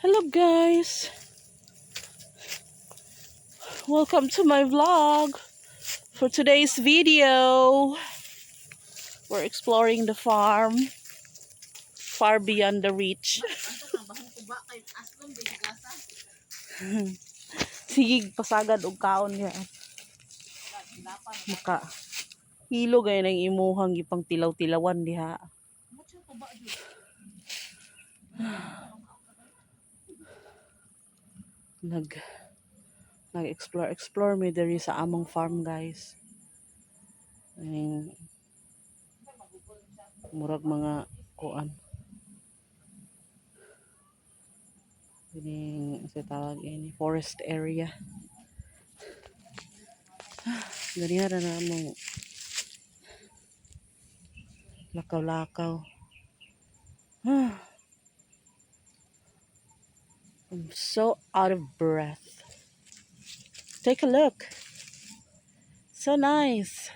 Hello guys, welcome to my vlog. For today's video, we're exploring the farm far beyond the reach. Sige, pasagad og kaon niya. Maka hilo gaya ng imuhang ipang tilaw-tilawan diha. Nag-explore me diri sa among farm guys. Murag mga kuan. Sa tawag ini forest area. Ganyan na mo lakaw-lakaw. I'm so out of breath. Take a look. So nice.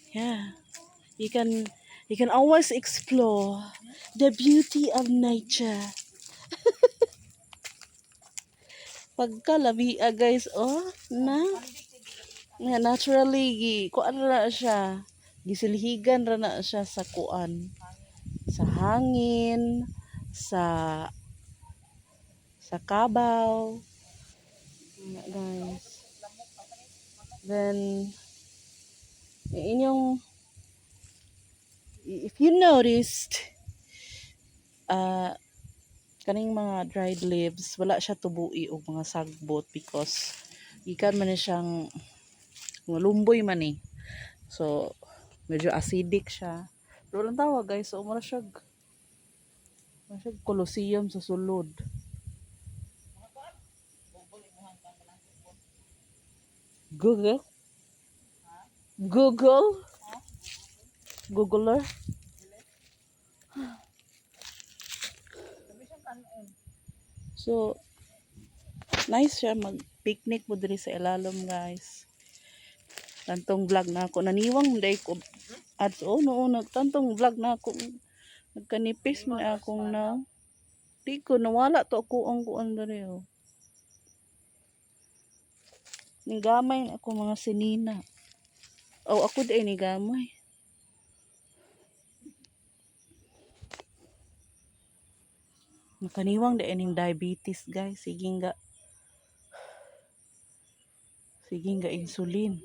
Yeah. You can always explore the beauty of nature. Pagkalabi guys, oh, naturally kuan ra siya. Gisilhigan ra na siya sa kuan. Sa hangin, sa kabaw. Guys. Then if you noticed, kaning mga dried leaves, wala siya tubui o mga sagbot because ikan man siyang lumboy man eh. So, medyo acidic siya. Pero lang tawag guys, so mara siya Colosseum sa sulod. Google? Googler? So, nice siya mag-picnic mo diri sa ilalom guys. Tantong vlog na ako. Naniwang day ko. At nagtantong vlog na ako. Nagkanipis mo na akong di ko nawala to ako ang kuan diri oh. Nigamay na ako mga sinina. Oh, ako di ay nigamay. Nakaniwang di ay diabetes guys. Sige nga insulin.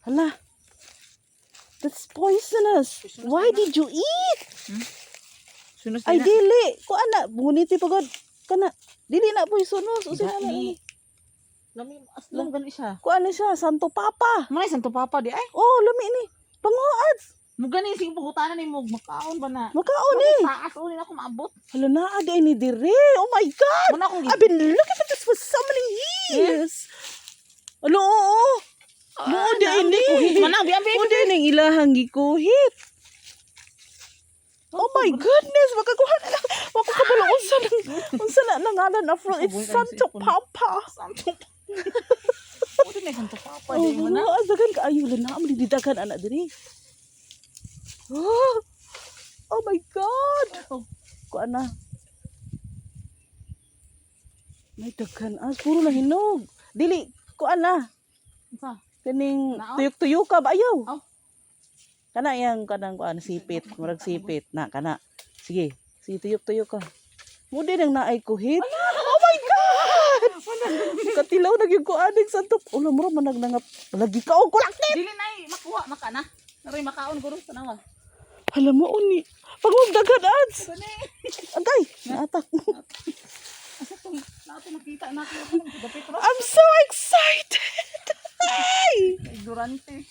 Hala. That's poisonous. Why did you eat? Ay dili. Ko ana buniti pagod kana. Dili na poisonous. Usa na ni. Lami aslang gani siya. Ko ana siya Santo Papa. May Santo Papa di ay. Oh, lami ni. Panguads. Mo gani sige pagutanan ni mo makaon ba na? Makaon ni. Taas uli na ako maabot. Hala na aday ni dire. Oh my god. Muna akong I've been looking for this for so many years. Ano? No, di ini. Manang biambi. O di ning ilahang gikuhit. Oh my goodness, makakuha na lang. Makakabalo unsa na nangalan na fruit. It's Santo Papa. Santo. O di na Santo Papa Oh, di mo na. azagan ka ayo na mo didakan anak diri. Oh my god. Kuan na. May daghan puro na hinog. Dili kuan na. Unsa? Kaning tuyok-tuyok ka ba ayaw? Oh. Kana yang kanang kuan sipit, murag sipit na kana. Sige tuyok-tuyok ka. Mo din ang naay kuhit. Oh my god! Katilaw na gyud ko aning santo. Ulo mo man nagnangap. Lagi ka og kulakit. Dili nay makuha makana. Naray makaon guro tanawa. Hala mo uni. Pagmugdagan ads. Agay, naatak. Nato nakita nato dapit ro. I'm so excited. Hey! Durante.